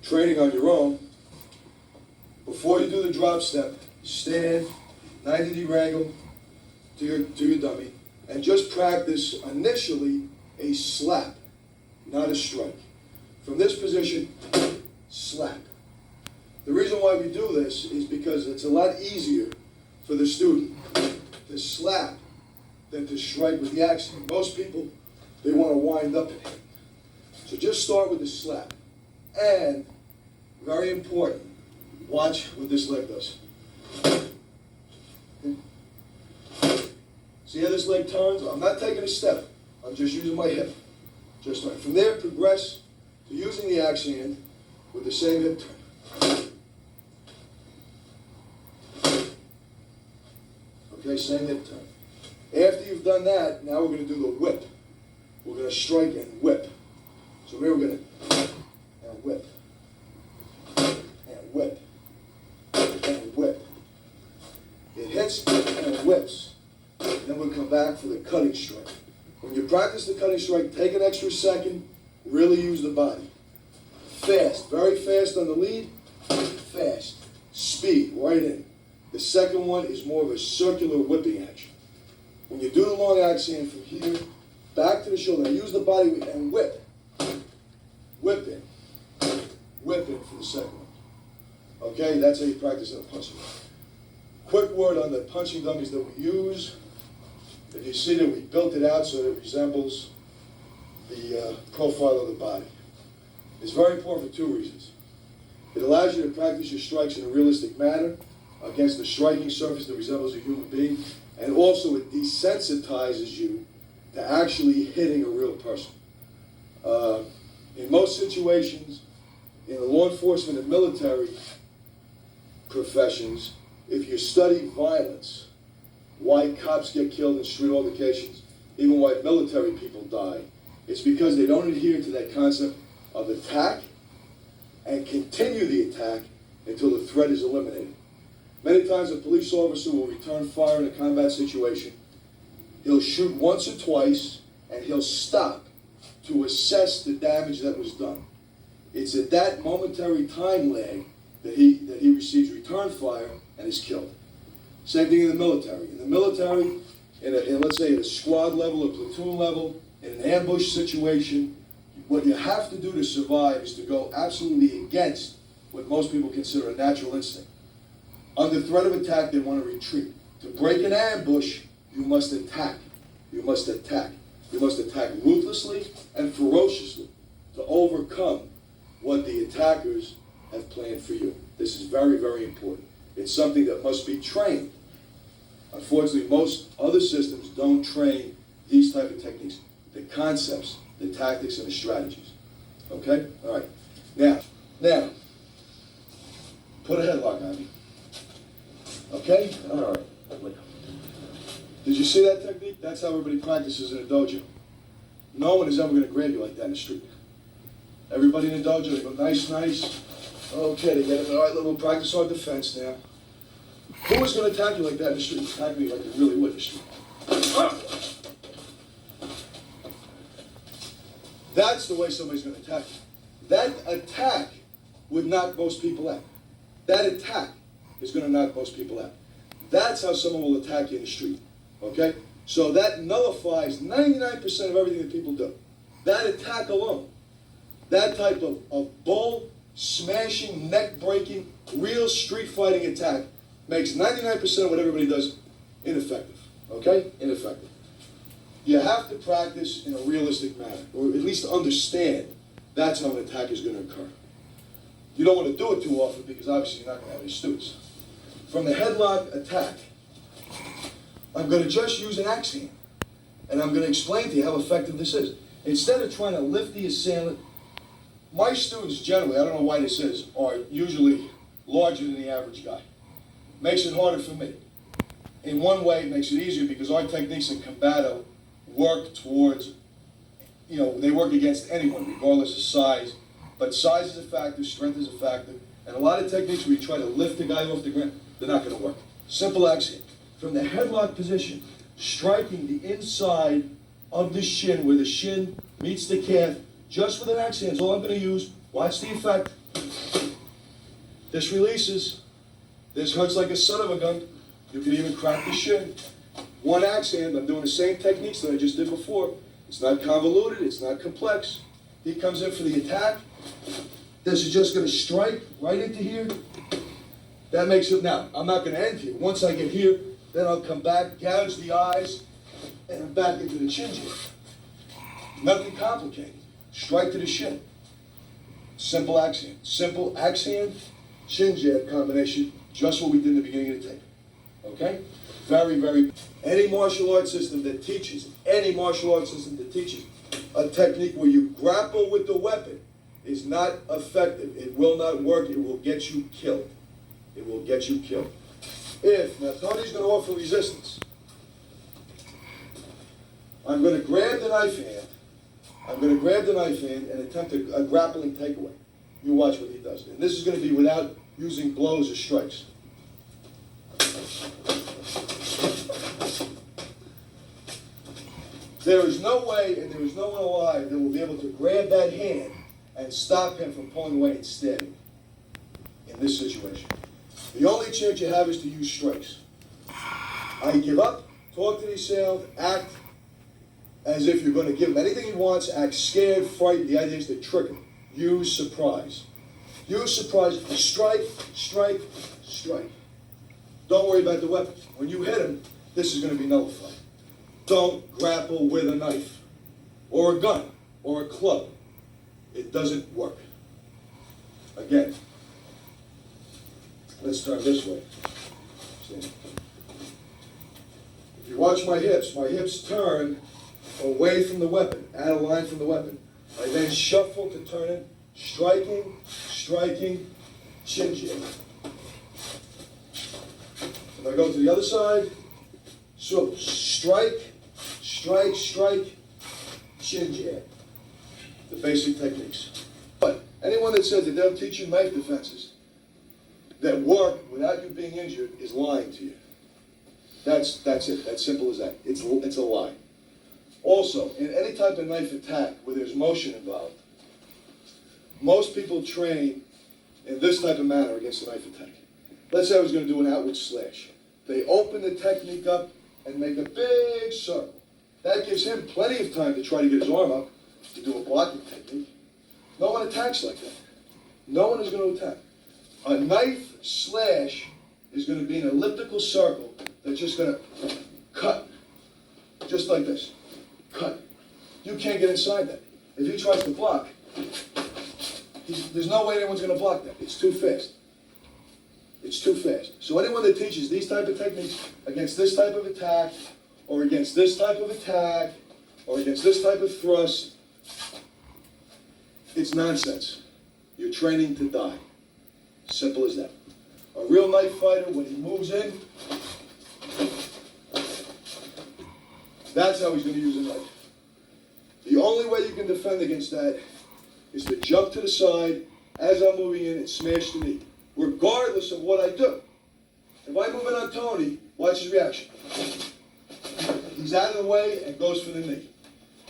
training on your own, before you do the drop step, stand 90-degree angle to your dummy, and just practice initially a slap, not a strike. From this position, slap. The reason why we do this is because it's a lot easier for the student to slap than to strike with the axe hand. Most people, they want to wind up in it. So just start with the slap. And, very important, watch what this leg does. See how this leg turns? I'm not taking a step. I'm just using my hip. Just right. From there, progress to using the axe hand with the same hip turn. Okay, same hip turn. After you've done that, now we're going to do the whip. We're going to strike and whip. So here we're going to and whip, and whip, and whip. It hits and it whips. Then we'll come back for the cutting strike. When you practice the cutting strike, take an extra second, really use the body. Fast, very fast on the lead, fast. Speed, right in. The second one is more of a circular whipping action. When you do the long axe hand from here, back to the shoulder, now use the body and whip. Whip in. Whip in for the second one. Okay, that's how you practice in a punching. Quick word on the punching dummies that we use. If you see that we built it out so that it resembles the profile of the body. It's very important for two reasons. It allows you to practice your strikes in a realistic manner against a striking surface that resembles a human being, and also it desensitizes you to actually hitting a real person. In most situations, in the law enforcement and military professions, if you study violence, why cops get killed in street altercations, even why military people die, it's because they don't adhere to that concept of attack and continue the attack until the threat is eliminated. Many times a police officer will return fire in a combat situation. He'll shoot once or twice and he'll stop to assess the damage that was done. It's at that momentary time lag that he receives return fire and is killed. Same thing in the military. In the military, let's say at a squad level or platoon level, in an ambush situation, what you have to do to survive is to go absolutely against what most people consider a natural instinct. Under threat of attack, they want to retreat. To break an ambush, you must attack. You must attack. You must attack ruthlessly and ferociously to overcome what the attackers have planned for you. This is very, very important. It's something that must be trained. Unfortunately, most other systems don't train these type of techniques, the concepts, the tactics, and the strategies. Okay? All right. Now, put a headlock on me. Okay? All right. Did you see that technique? That's how everybody practices in a dojo. No one is ever going to grab you like that in the street. Everybody in the dojo, they go nice. Okay, they get it. All right, we'll practice our defense now. Who is going to attack you like that in the street? Attack me like they really would in the street. That's the way somebody's going to attack you. That attack would knock most people out. That attack is going to knock most people out. That's how someone will attack you in the street. Okay? So that nullifies 99% of everything that people do. That attack alone. That type of bull, smashing, neck-breaking, real street fighting attack makes 99% of what everybody does ineffective. Okay? Ineffective. You have to practice in a realistic manner, or at least understand that's how an attack is going to occur. You don't want to do it too often because obviously you're not going to have any students. From the headlock attack, I'm going to just use an axe hand, and I'm going to explain to you how effective this is. Instead of trying to lift the assailant, my students generally, I don't know why this is, are usually larger than the average guy. Makes it harder for me. In one way, it makes it easier because our techniques in Combato work towards, they work against anyone, regardless of size. But size is a factor, strength is a factor, and a lot of techniques where you try to lift the guy off the ground, they're not going to work. Simple axe hand. From the headlock position, striking the inside of the shin, where the shin meets the calf, just with an axe hand. That's all I'm going to use. Watch the effect. This releases. This hurts like a son of a gun. You can even crack the shin. One axe hand, I'm doing the same techniques that I just did before. It's not convoluted, it's not complex. He comes in for the attack. This is just gonna strike right into here. That makes it, now, I'm not gonna end here. Once I get here, then I'll come back, gouge the eyes, and I'm back into the chin jab. Nothing complicated. Strike to the shin. Simple axe hand. Simple axe hand, chin jab combination, just what we did in the beginning of the tape. Okay? Very, very, any martial arts system that teaches a technique where you grapple with the weapon is not effective. It will not work. It will get you killed. It will get you killed. Now Tony's going to offer resistance. I'm going to grab the knife hand. And attempt a grappling takeaway. You watch what he does. And this is going to be without using blows or strikes. There is no way, and there is no one alive that will be able to grab that hand and stop him from pulling away and stabbing in this situation. The only chance you have is to use strikes. I give up, talk to the assailant, act as if you're going to give him anything he wants, act scared, frightened. The idea is to trick him. Use surprise. Use surprise, strike, strike, strike. Don't worry about the weapon. When you hit him, this is going to be nullified. Don't grapple with a knife, or a gun, or a club. It doesn't work. Again, let's turn this way. See? If you watch my hips turn away from the weapon, out of line from the weapon. I then shuffle to turn it, striking, striking, chin jab. If I go to the other side, so strike, strike, strike, chin jab. The basic techniques. But anyone that says that they'll teach you knife defenses that work without you being injured is lying to you. That's it. That's simple as that. It's a lie. Also, in any type of knife attack where there's motion involved, most people train in this type of manner against a knife attack. Let's say I was going to do an outward slash. They open the technique up and make a big circle. That gives him plenty of time to try to get his arm up to do a blocking technique. No one attacks like that. No one is going to attack. A knife slash is going to be an elliptical circle that's just going to cut, just like this. Cut. You can't get inside that. If he tries to block, there's no way anyone's going to block that. It's too fast. It's too fast. So anyone that teaches these type of techniques against this type of attack, or against this type of attack, or against this type of thrust, it's nonsense. You're training to die. Simple as that. A real knife fighter, when he moves in, that's how he's going to use a knife. The only way you can defend against that is to jump to the side as I'm moving in and smash the knee, regardless of what I do. If I move in on Tony, watch his reaction. He's out of the way and goes for the knee.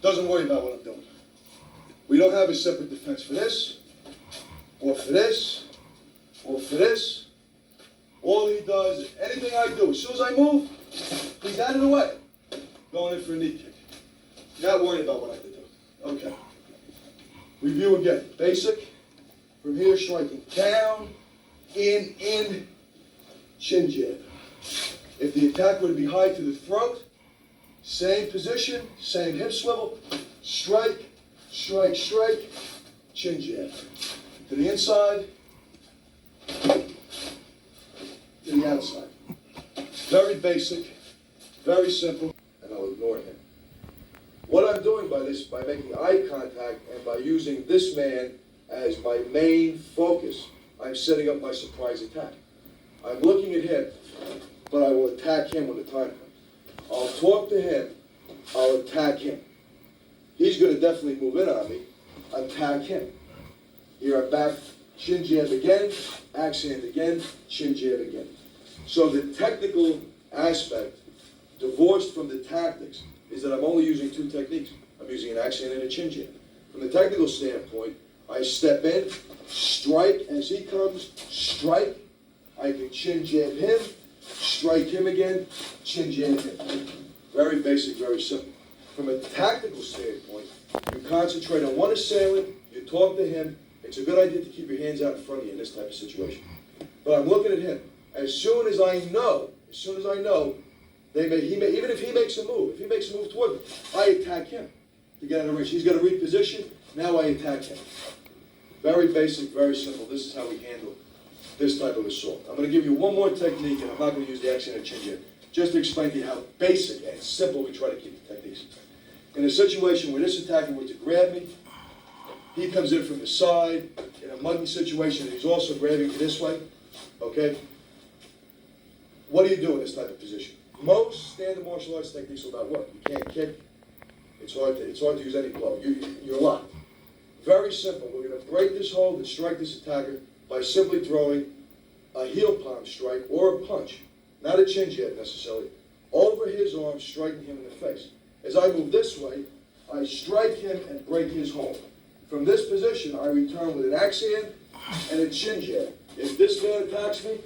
Doesn't worry about what I'm doing. We don't have a separate defense for this, or for this, or for this. All he does, anything I do, as soon as I move, he's out of the way. Going in for a knee kick. Not worried about what I have to do. Okay. Review again. Basic. From here, striking down, in, chin jab. If the attack were to be high to the throat, same position, same hip swivel, strike, strike, strike, chin jab. To the inside, to the outside. Very basic, very simple, and I'll ignore him. What I'm doing by this, by making eye contact and by using this man as my main focus, I'm setting up my surprise attack. I'm looking at him, but I will attack him when the time comes. I'll talk to him, I'll attack him. He's going to definitely move in on me, attack him. Here I'm back, chin jab again, axe hand again, chin jab again. So the technical aspect, divorced from the tactics, is that I'm only using two techniques. I'm using an axe hand and a chin jab. From the technical standpoint, I step in, strike. strike as he comes, strike. I can chin jab him, strike him again, chin jab him. Very basic, very simple. From a tactical standpoint, you concentrate on one assailant, you talk to him. It's a good idea to keep your hands out in front of you in this type of situation. But I'm looking at him. As soon as I know, even if he makes a move, toward me, I attack him to get out of range. He's got to reposition, now I attack him. Very basic, very simple. This is how we handle this type of assault. I'm going to give you one more technique, and I'm not going to use the accent or chin jab, just to explain to you how basic and simple we try to keep the techniques. In a situation where this attacker were to grab me, he comes in from the side, in a mugging situation, and he's also grabbing me this way, okay? What do you do in this type of position? Most standard martial arts techniques are about what? You can't kick. It's hard to use any blow. You're locked. Very simple. We're going to break this hold and strike this attacker by simply throwing a heel palm strike or a punch, not a chin jab necessarily, over his arm, striking him in the face. As I move this way, I strike him and break his hold. From this position, I return with an axe hand and a chin jab. If this man attacks me,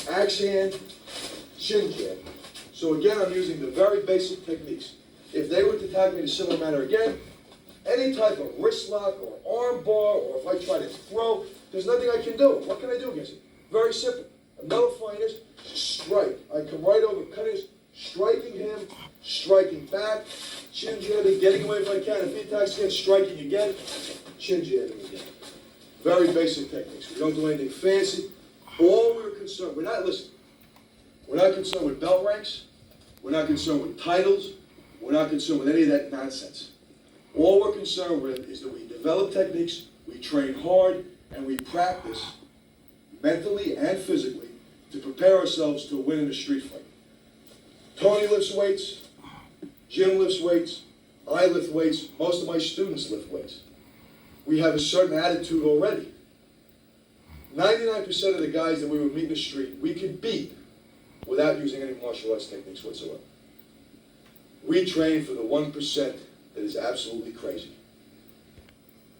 axe hand, chin jab. So again, I'm using the very basic techniques. If they were to attack me in a similar manner again, any type of wrist lock or arm bar, or if I try to throw, there's nothing I can do. What can I do against it? Very simple. I'm nullifying this, strike. I come right over, cutting this, striking him, striking back, chin jabbing, getting away if I can. If he attacks again, striking again, chin jabbing again. Very basic techniques. We don't do anything fancy. All we're concerned, we're not concerned with belt ranks. We're not concerned with titles. We're not concerned with any of that nonsense. All we're concerned with is that we develop techniques, we train hard, and we practice mentally and physically to prepare ourselves to win in a street fight. Tony lifts weights, Jim lifts weights, I lift weights, most of my students lift weights. We have a certain attitude already. 99% of the guys that we would meet in the street, we could beat without using any martial arts techniques whatsoever. We train for the 1% that is absolutely crazy.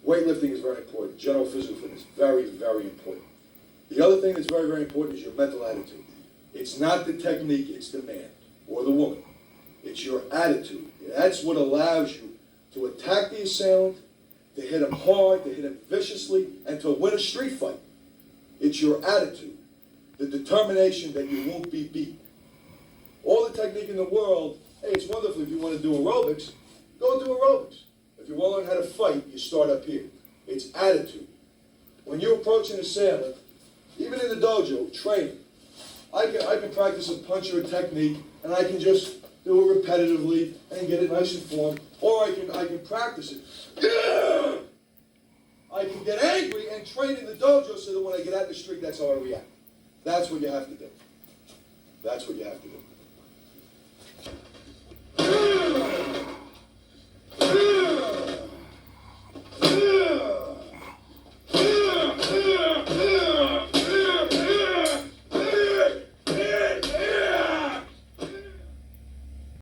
Weightlifting is very important. General physical fitness, very, very important. The other thing that's very, very important is your mental attitude. It's not the technique, it's the man or the woman. It's your attitude. That's what allows you to attack the assailant, to hit him hard, to hit him viciously, and to win a street fight. It's your attitude, the determination that you won't be beat. All the technique in the world, hey, it's wonderful if you want to do aerobics, go do aerobics. If you want to learn how to fight, you start up here. It's attitude. When you approach an assailant, even in the dojo, training, I can practice a punch or a technique, and I can just do it repetitively and get it nice and formed, or I can practice it. Yeah! I can get angry and train in the dojo so that when I get out in the street, that's how I react. That's what you have to do. That's what you have to do.